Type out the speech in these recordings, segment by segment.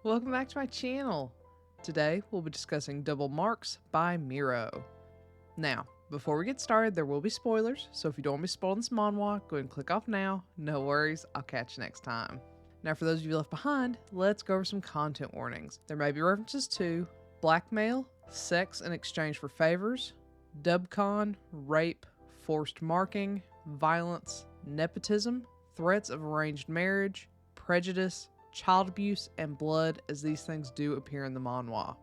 Welcome back to my channel. Today we'll be discussing Double Marks by MIRO. Now, before we get started, there will be spoilers, so if you don't want me spoiling this manhwa, go ahead and click off now. No worries, I'll catch you next time. Now for those of you left behind, let's go over some content warnings. There may be references to blackmail, sex in exchange for favors, dubcon, rape, forced marking, violence, nepotism, threats of arranged marriage, prejudice, child abuse, and blood, as these things do appear in the manhwa.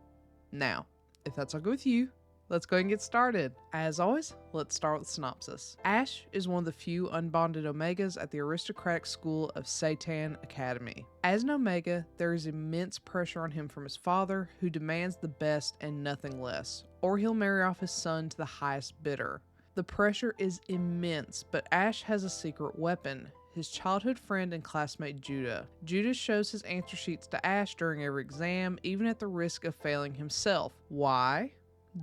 Now, if that's all good with you, let's go ahead and get started. As always, let's start with the synopsis. Ash is one of the few unbonded Omegas at the aristocratic school of Seitan Academy. As an Omega, there is immense pressure on him from his father, who demands the best and nothing less, or he'll marry off his son to the highest bidder. The pressure is immense, but Ash has a secret weapon: his childhood friend and classmate Judah. Judah shows his answer sheets to Ash during every exam, even at the risk of failing himself. Why?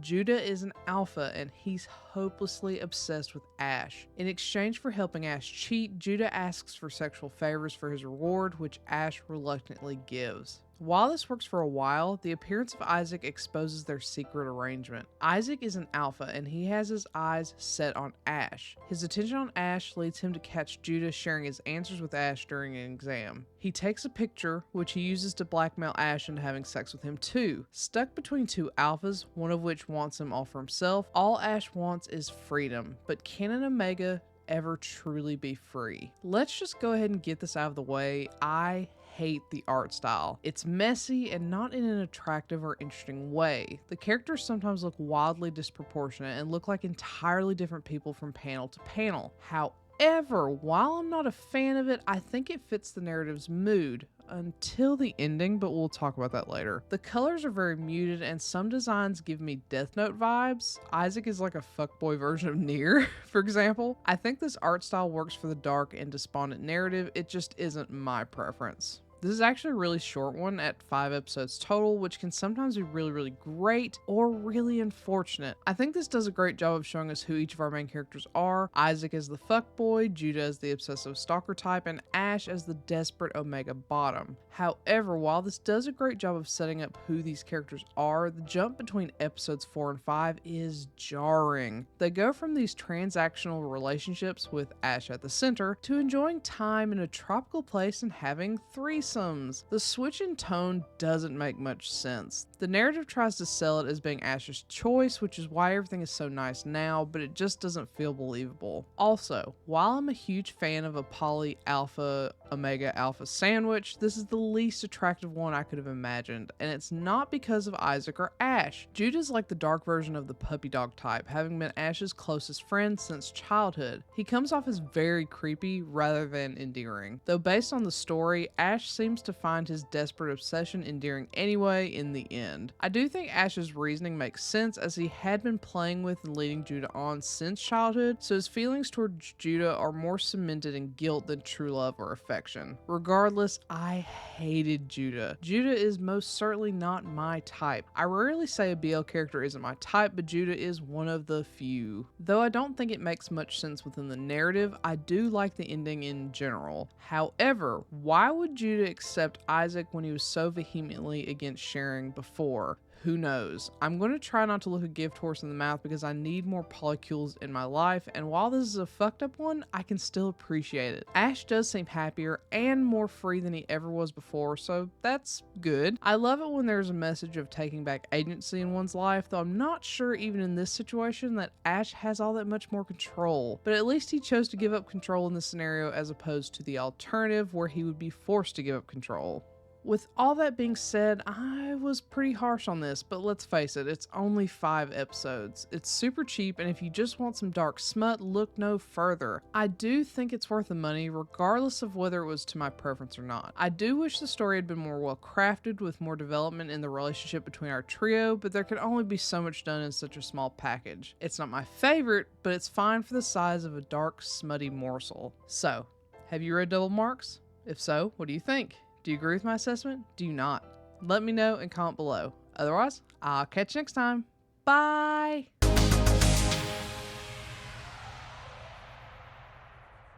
Judah is an alpha and he's hopelessly obsessed with Ash. In exchange for helping Ash cheat, Judah asks for sexual favors for his reward, which Ash reluctantly gives. While this works for a while, the appearance of Isaac exposes their secret arrangement. Isaac is an alpha and he has his eyes set on Ash. His attention on Ash leads him to catch Judah sharing his answers with Ash during an exam. He takes a picture, which he uses to blackmail Ash into having sex with him too. Stuck between two alphas, one of which wants him all for himself, all Ash wants is freedom. But can an Omega ever truly be free? Let's just go ahead and get this out of the way. I hate the art style. It's messy and not in an attractive or interesting way. The characters sometimes look wildly disproportionate and look like entirely different people from panel to panel. However, while I'm not a fan of it, I think it fits the narrative's mood until the ending, but we'll talk about that later. The colors are very muted and some designs give me Death Note vibes. Isaac is like a fuckboy version of Nier, for example. I think this art style works for the dark and despondent narrative. It just isn't my preference. This is actually a really short one at 5 episodes total, which can sometimes be really great or really unfortunate. I think this does a great job of showing us who each of our main characters are. Isaac as the fuckboy, Judah as the obsessive stalker type, and Ash as the desperate Omega bottom. However, while this does a great job of setting up who these characters are, the jump between episodes 4 and 5 is jarring. They go from these transactional relationships with Ash at the center to enjoying time in a tropical place and having threesomes. The switch in tone doesn't make much sense. The narrative tries to sell it as being Ash's choice, which is why everything is so nice now, but it just doesn't feel believable. Also, while I'm a huge fan of a poly alpha Omega alpha sandwich, this is the least attractive one I could have imagined, and it's not because of Isaac or Ash. Judah's like the dark version of the puppy dog type, having been Ash's closest friend since childhood. He comes off as very creepy rather than endearing, though based on the story, Ash seems to find his desperate obsession endearing anyway in the end. I do think Ash's reasoning makes sense, as he had been playing with and leading Judah on since childhood, so his feelings towards Judah are more cemented in guilt than true love or affection. Regardless, I hated Judah. Judah is most certainly not my type. I rarely say a BL character isn't my type, but Judah is one of the few. Though I don't think it makes much sense within the narrative, I do like the ending in general. However, why would Judah accept Isaac when he was so vehemently against sharing before? Who knows? I'm going to try not to look a gift horse in the mouth because I need more polycules in my life, and while this is a fucked up one, I can still appreciate it. Ash does seem happier and more free than he ever was before, so that's good. I love it when there's a message of taking back agency in one's life, though I'm not sure even in this situation that Ash has all that much more control. But at least he chose to give up control in this scenario as opposed to the alternative where he would be forced to give up control. With all that being said, I was pretty harsh on this, but let's face it, it's only 5 episodes. It's super cheap, and if you just want some dark smut, look no further. I do think it's worth the money, regardless of whether it was to my preference or not. I do wish the story had been more well crafted, with more development in the relationship between our trio, but there can only be so much done in such a small package. It's not my favorite, but it's fine for the size of a dark, smutty morsel. So, have you read Double Marks? If so, what do you think? Do you agree with my assessment? Do you not? Let me know and comment below. Otherwise, I'll catch you next time. Bye!